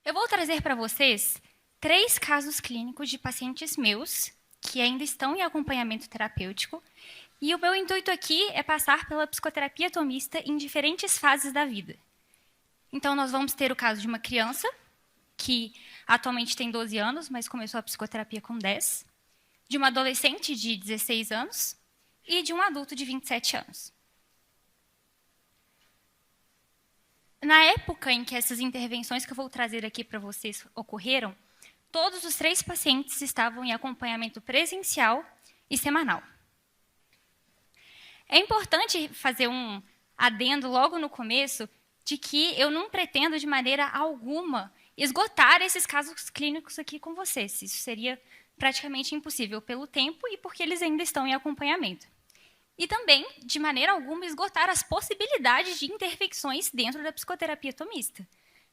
Eu vou trazer para vocês 3 casos clínicos de pacientes meus que ainda estão em acompanhamento terapêutico, e o meu intuito aqui é passar pela psicoterapia tomista em diferentes fases da vida. Então, nós vamos ter o caso de uma criança, que atualmente tem 12 anos, mas começou a psicoterapia com 10, de uma adolescente de 16 anos e de um adulto de 27 anos. Na época em que essas intervenções que eu vou trazer aqui para vocês ocorreram, todos os 3 pacientes estavam em acompanhamento presencial e semanal. É importante fazer um adendo logo no começo de que eu não pretendo de maneira alguma esgotar esses casos clínicos aqui com vocês. Isso seria praticamente impossível pelo tempo e porque eles ainda estão em acompanhamento. E também, de maneira alguma, esgotar as possibilidades de intervenções dentro da psicoterapia tomista.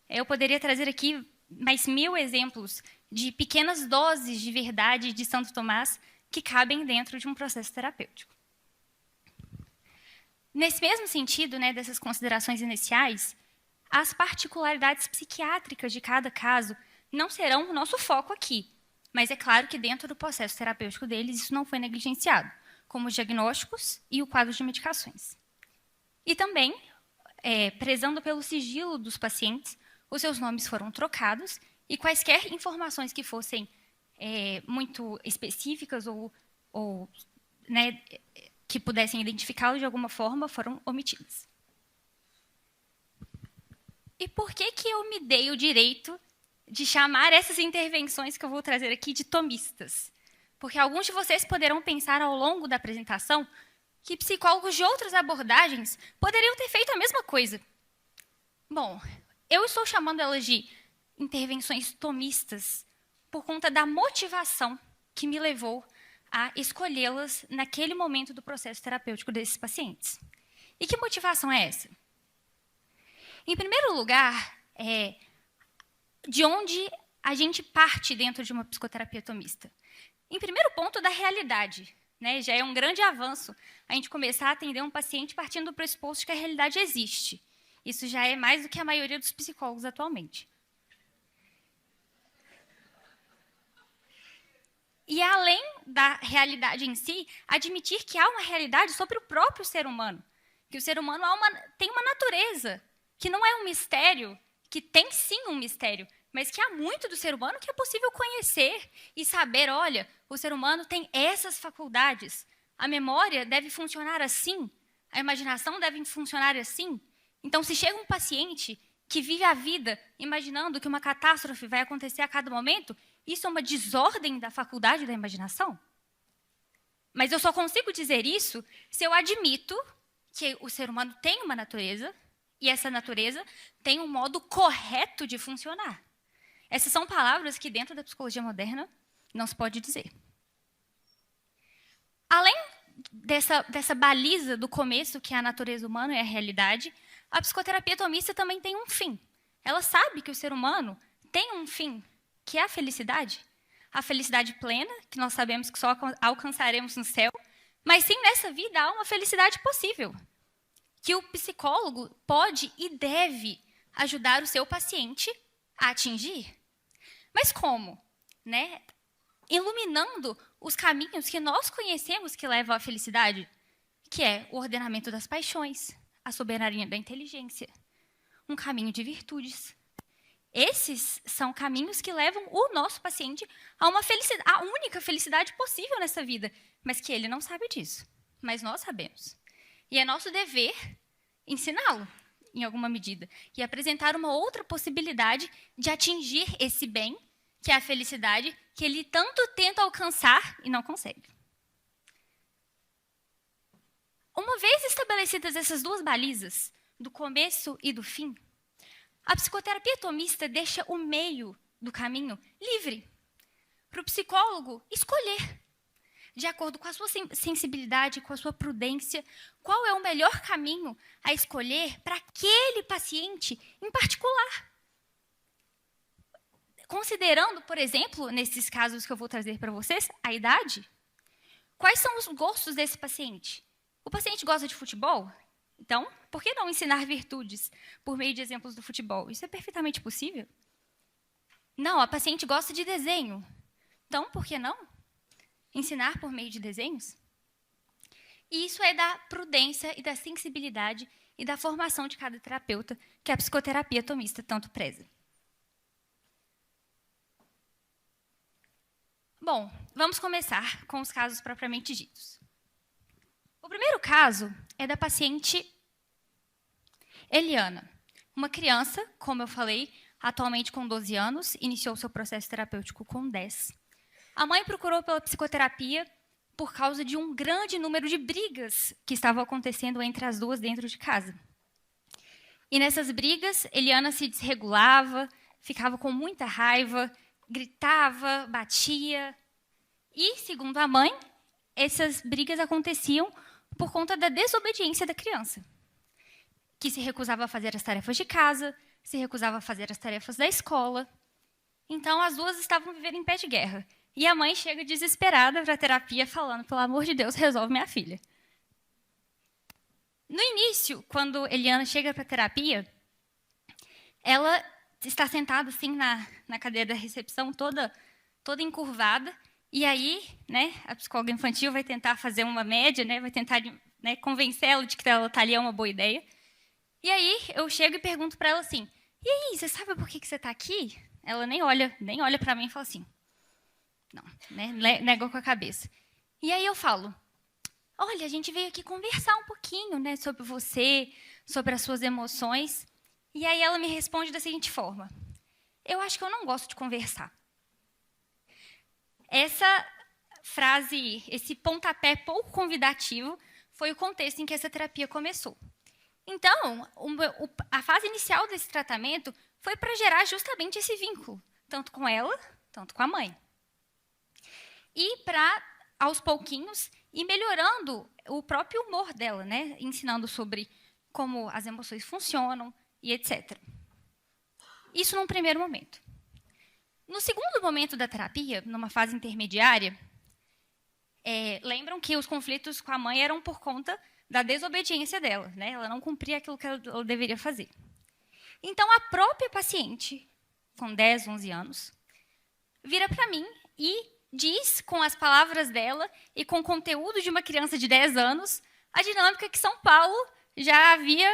Eu poderia trazer aqui mais 1000 exemplos de pequenas doses de verdade de Santo Tomás que cabem dentro de um processo terapêutico. Nesse mesmo sentido, dessas considerações iniciais, as particularidades psiquiátricas de cada caso não serão o nosso foco aqui, mas é claro que dentro do processo terapêutico deles isso não foi negligenciado, como os diagnósticos e o quadro de medicações. E também, prezando pelo sigilo dos pacientes, os seus nomes foram trocados e quaisquer informações que fossem muito específicas ou que pudessem identificá-lo de alguma forma foram omitidas. E por que eu me dei o direito de chamar essas intervenções que eu vou trazer aqui de tomistas? Porque alguns de vocês poderão pensar ao longo da apresentação que psicólogos de outras abordagens poderiam ter feito a mesma coisa. Bom, eu estou chamando elas de intervenções tomistas por conta da motivação que me levou a escolhê-las naquele momento do processo terapêutico desses pacientes. E que motivação é essa? Em primeiro lugar, de onde a gente parte dentro de uma psicoterapia tomista? Em primeiro ponto, da realidade. Já é um grande avanço a gente começar a atender um paciente partindo do pressuposto de que a realidade existe. Isso já é mais do que a maioria dos psicólogos atualmente. E, além da realidade em si, admitir que há uma realidade sobre o próprio ser humano. Que o ser humano tem uma natureza, que não é um mistério, que tem sim um mistério, mas que há muito do ser humano que é possível conhecer e saber, olha, o ser humano tem essas faculdades, a memória deve funcionar assim, a imaginação deve funcionar assim. Então, se chega um paciente que vive a vida imaginando que uma catástrofe vai acontecer a cada momento, isso é uma desordem da faculdade da imaginação? Mas eu só consigo dizer isso se eu admito que o ser humano tem uma natureza e essa natureza tem um modo correto de funcionar. Essas são palavras que, dentro da psicologia moderna, não se pode dizer. Além dessa baliza do começo, que é a natureza humana e a realidade, a psicoterapia tomista também tem um fim. Ela sabe que o ser humano tem um fim, que é a felicidade plena, que nós sabemos que só alcançaremos no céu, mas sim, nessa vida há uma felicidade possível, que o psicólogo pode e deve ajudar o seu paciente a atingir. Mas como? Iluminando os caminhos que nós conhecemos que levam à felicidade, que é o ordenamento das paixões, a soberania da inteligência, um caminho de virtudes. Esses são caminhos que levam o nosso paciente a uma felicidade, a única felicidade possível nessa vida, mas que ele não sabe disso, mas nós sabemos. E é nosso dever ensiná-lo, em alguma medida, e apresentar uma outra possibilidade de atingir esse bem, que é a felicidade, que ele tanto tenta alcançar e não consegue. Uma vez estabelecidas essas 2 balizas, do começo e do fim, a psicoterapia tomista deixa o meio do caminho livre para o psicólogo escolher, de acordo com a sua sensibilidade, com a sua prudência, qual é o melhor caminho a escolher para aquele paciente em particular. Considerando, por exemplo, nesses casos que eu vou trazer para vocês, a idade, quais são os gostos desse paciente? O paciente gosta de futebol? Então, por que não ensinar virtudes por meio de exemplos do futebol? Isso é perfeitamente possível. Não, a paciente gosta de desenho. Então, por que não ensinar por meio de desenhos? E isso é da prudência e da sensibilidade e da formação de cada terapeuta que a psicoterapia tomista tanto preza. Bom, vamos começar com os casos propriamente ditos. O primeiro caso é da paciente Eliana, uma criança, como eu falei, atualmente com 12 anos, iniciou seu processo terapêutico com 10. A mãe procurou pela psicoterapia por causa de um grande número de brigas que estavam acontecendo entre as duas dentro de casa. E nessas brigas, Eliana se desregulava, ficava com muita raiva, gritava, batia. E, segundo a mãe, essas brigas aconteciam por conta da desobediência da criança, que se recusava a fazer as tarefas de casa, se recusava a fazer as tarefas da escola. Então, as duas estavam vivendo em pé de guerra. E a mãe chega desesperada para a terapia, falando, pelo amor de Deus, resolve minha filha. No início, quando Eliana chega para a terapia, ela está sentada assim na cadeira da recepção, toda encurvada, e aí, né, a psicóloga infantil vai tentar fazer uma média, né, vai tentar, né, convencê-la de que ela está ali é uma boa ideia. E aí eu chego e pergunto para ela assim, e aí, você sabe por que você está aqui? Ela nem olha para mim e fala assim, não, né, negou com a cabeça. E aí eu falo, olha, a gente veio aqui conversar um pouquinho, né, sobre você, sobre as suas emoções. E aí ela me responde da seguinte forma, eu acho que eu não gosto de conversar. Essa frase, esse pontapé pouco convidativo, foi o contexto em que essa terapia começou. Então, a fase inicial desse tratamento foi para gerar justamente esse vínculo, tanto com ela, tanto com a mãe. E para, aos pouquinhos, ir melhorando o próprio humor dela, né? Ensinando sobre como as emoções funcionam e etc. Isso num primeiro momento. No segundo momento da terapia, numa fase intermediária, lembram que os conflitos com a mãe eram por conta da desobediência dela, né? Ela não cumpria aquilo que ela deveria fazer. Então, a própria paciente, com 10, 11 anos, vira para mim e diz, com as palavras dela e com o conteúdo de uma criança de 10 anos, a dinâmica que São Paulo já havia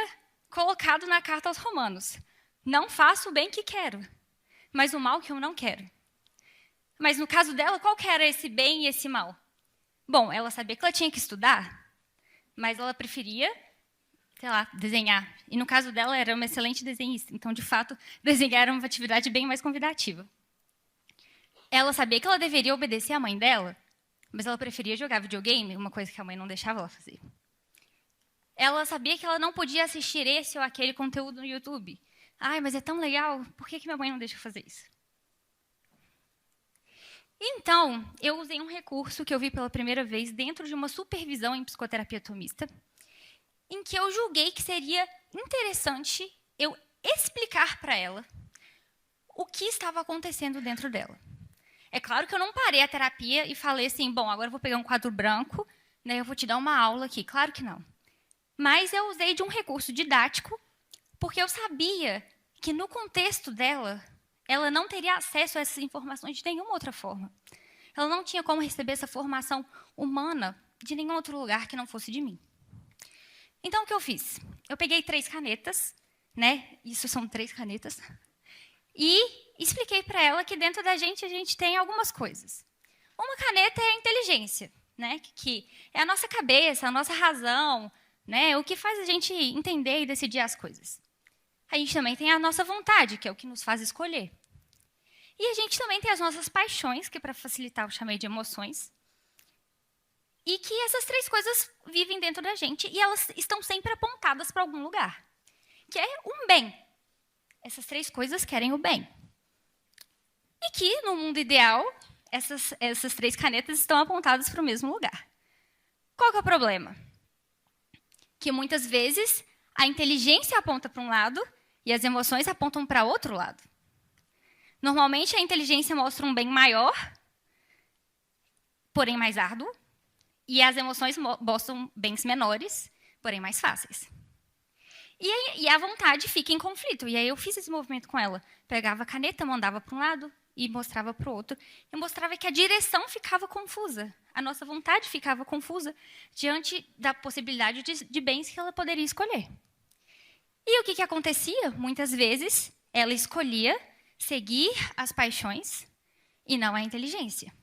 colocado na carta aos Romanos. Não faço o bem que quero, mas o mal que eu não quero. Mas no caso dela, qual que era esse bem e esse mal? Bom, ela sabia que ela tinha que estudar, mas ela preferia, sei lá, desenhar. E no caso dela, era uma excelente desenhista. Então, de fato, desenhar era uma atividade bem mais convidativa. Ela sabia que ela deveria obedecer à mãe dela, mas ela preferia jogar videogame, uma coisa que a mãe não deixava ela fazer. Ela sabia que ela não podia assistir esse ou aquele conteúdo no YouTube. Ai, mas é tão legal, por que minha mãe não deixa eu fazer isso? Então, eu usei um recurso que eu vi pela primeira vez dentro de uma supervisão em psicoterapia tomista, em que eu julguei que seria interessante eu explicar para ela o que estava acontecendo dentro dela. É claro que eu não parei a terapia e falei assim, bom, agora eu vou pegar um quadro branco, né, eu vou te dar uma aula aqui. Claro que não. Mas eu usei de um recurso didático, porque eu sabia que no contexto dela, ela não teria acesso a essas informações de nenhuma outra forma. Ela não tinha como receber essa formação humana de nenhum outro lugar que não fosse de mim. Então, o que eu fiz? Eu peguei 3 canetas, né? Isso são 3 canetas, e expliquei para ela que dentro da gente a gente tem algumas coisas. Uma caneta é a inteligência, né? Que é a nossa cabeça, a nossa razão, né? O que faz a gente entender e decidir as coisas. A gente também tem a nossa vontade, que é o que nos faz escolher. E a gente também tem as nossas paixões, que é para facilitar eu chamei de emoções. E que essas 3 coisas vivem dentro da gente e elas estão sempre apontadas para algum lugar, que é um bem. Essas 3 coisas querem o bem. E que, no mundo ideal, essas 3 canetas estão apontadas para o mesmo lugar. Qual que é o problema? Que muitas vezes a inteligência aponta para um lado e as emoções apontam para outro lado. Normalmente, a inteligência mostra um bem maior, porém mais árduo, e as emoções mostram bens menores, porém mais fáceis. E a vontade fica em conflito. E aí eu fiz esse movimento com ela. Pegava a caneta, mandava para um lado e mostrava para o outro. E mostrava que a direção ficava confusa. A nossa vontade ficava confusa diante da possibilidade de bens que ela poderia escolher. E o que acontecia? Muitas vezes, ela escolhia seguir as paixões e não a inteligência.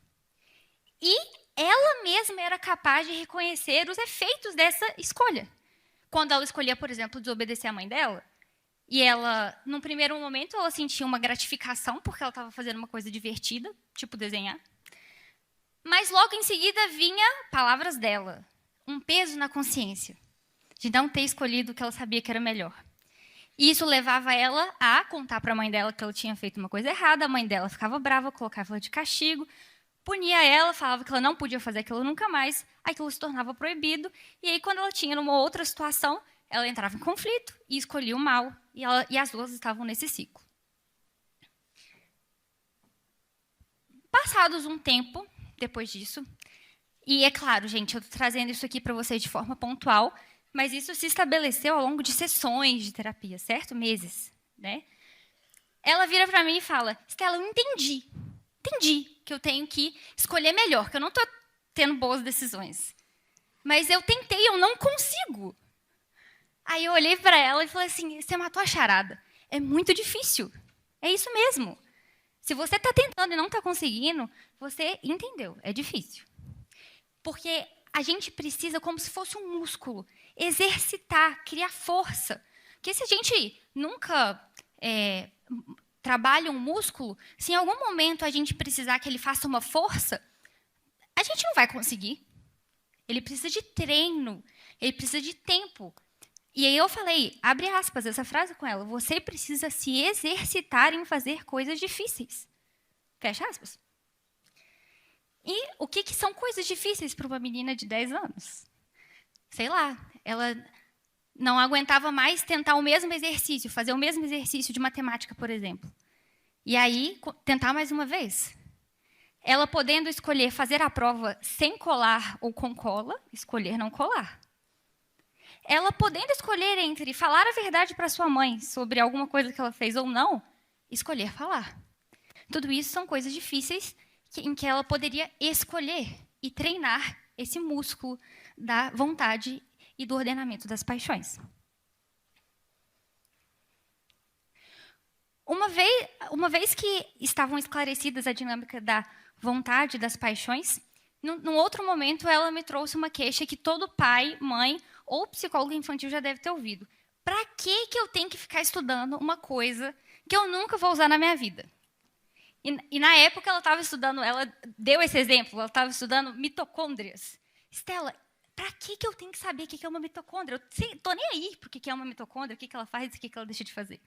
E ela mesma era capaz de reconhecer os efeitos dessa escolha. Quando ela escolhia, por exemplo, desobedecer a mãe dela, e ela, num primeiro momento, ela sentia uma gratificação porque ela estava fazendo uma coisa divertida, tipo desenhar. Mas logo em seguida vinha palavras dela, um peso na consciência de não ter escolhido o que ela sabia que era melhor. E isso levava ela a contar para a mãe dela que ela tinha feito uma coisa errada, a mãe dela ficava brava, colocava ela de castigo, punia ela, falava que ela não podia fazer aquilo nunca mais, aquilo se tornava proibido, e aí quando ela tinha numa outra situação, ela entrava em conflito e escolhia o mal, e as duas estavam nesse ciclo. Passados um tempo, depois disso, e é claro, gente, eu estou trazendo isso aqui para vocês de forma pontual, mas isso se estabeleceu ao longo de sessões de terapia, certo? Meses, né? Ela vira para mim e fala, Stella, eu entendi que eu tenho que escolher melhor, que eu não estou tendo boas decisões. Mas eu tentei, eu não consigo. Aí eu olhei para ela e falei assim, você matou a charada. É muito difícil. É isso mesmo. Se você está tentando e não está conseguindo, você entendeu, é difícil. Porque a gente precisa, como se fosse um músculo, exercitar, criar força. Porque se a gente nunca trabalha um músculo, se em algum momento a gente precisar que ele faça uma força, a gente não vai conseguir. Ele precisa de treino, ele precisa de tempo. E aí eu falei, abre aspas, essa frase com ela, você precisa se exercitar em fazer coisas difíceis. Fecha aspas. E o que são coisas difíceis para uma menina de 10 anos? Sei lá, ela não aguentava mais tentar o mesmo exercício, fazer o mesmo exercício de matemática, por exemplo. E aí, tentar mais uma vez. Ela podendo escolher fazer a prova sem colar ou com cola, escolher não colar. Ela podendo escolher entre falar a verdade para sua mãe sobre alguma coisa que ela fez ou não, escolher falar. Tudo isso são coisas difíceis em que ela poderia escolher e treinar esse músculo da vontade e do ordenamento das paixões. Uma vez que estavam esclarecidas a dinâmica da vontade e das paixões, num outro momento ela me trouxe uma queixa que todo pai, mãe ou psicólogo infantil já deve ter ouvido. Para que eu tenho que ficar estudando uma coisa que eu nunca vou usar na minha vida? E na época ela estava estudando, ela deu esse exemplo, ela estava estudando mitocôndrias. Stella, para que eu tenho que saber o que é uma mitocôndria? Eu estou nem aí para o que é uma mitocôndria, o que ela faz e o que ela deixa de fazer.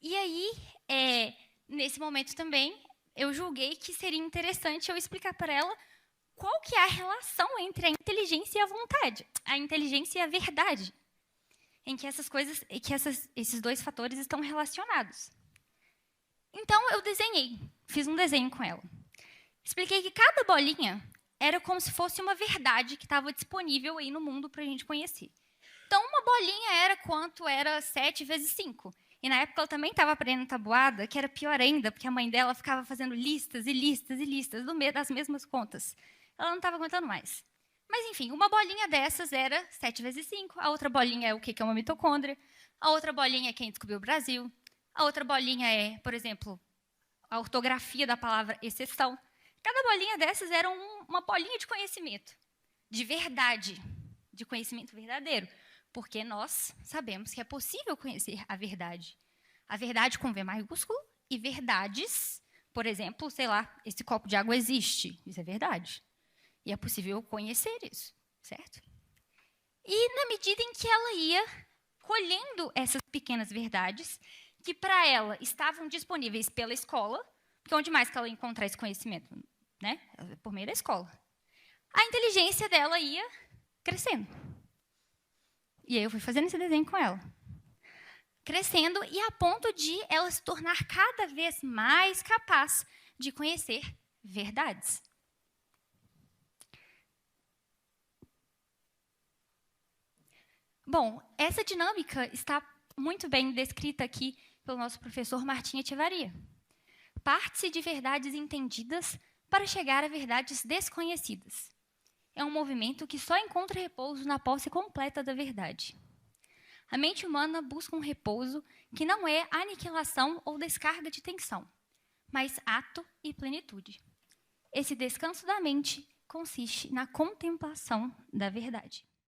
E aí, nesse momento também, eu julguei que seria interessante eu explicar para ela qual que é a relação entre a inteligência e a vontade, a inteligência e a verdade, em que essas coisas, esses dois fatores estão relacionados. Então, eu fiz um desenho com ela. Expliquei que cada bolinha era como se fosse uma verdade que estava disponível aí no mundo para a gente conhecer. Então, uma bolinha era quanto era 7 vezes 5. E na época ela também estava aprendendo tabuada, que era pior ainda, porque a mãe dela ficava fazendo listas e listas e listas das mesmas contas. Ela não estava aguentando mais. Mas, enfim, uma bolinha dessas era 7 vezes 5. A outra bolinha é o que é uma mitocôndria. A outra bolinha é quem descobriu o Brasil. A outra bolinha é, por exemplo, a ortografia da palavra exceção. Cada bolinha dessas era uma bolinha de conhecimento, de verdade, de conhecimento verdadeiro. Porque nós sabemos que é possível conhecer a verdade. A verdade com V maiúsculo e verdades, por exemplo, sei lá, esse copo de água existe. Isso é verdade. E é possível conhecer isso, certo? E na medida em que ela ia colhendo essas pequenas verdades, que para ela estavam disponíveis pela escola, porque onde mais que ela ia encontrar esse conhecimento? Né? Por meio da escola. A inteligência dela ia crescendo. E aí eu fui fazendo esse desenho com ela. Crescendo e a ponto de ela se tornar cada vez mais capaz de conhecer verdades. Bom, essa dinâmica está muito bem descrita aqui pelo nosso professor Martim Etchevarria. Parte-se de verdades entendidas para chegar a verdades desconhecidas. É um movimento que só encontra repouso na posse completa da verdade. A mente humana busca um repouso que não é aniquilação ou descarga de tensão, mas ato e plenitude. Esse descanso da mente consiste na contemplação da verdade.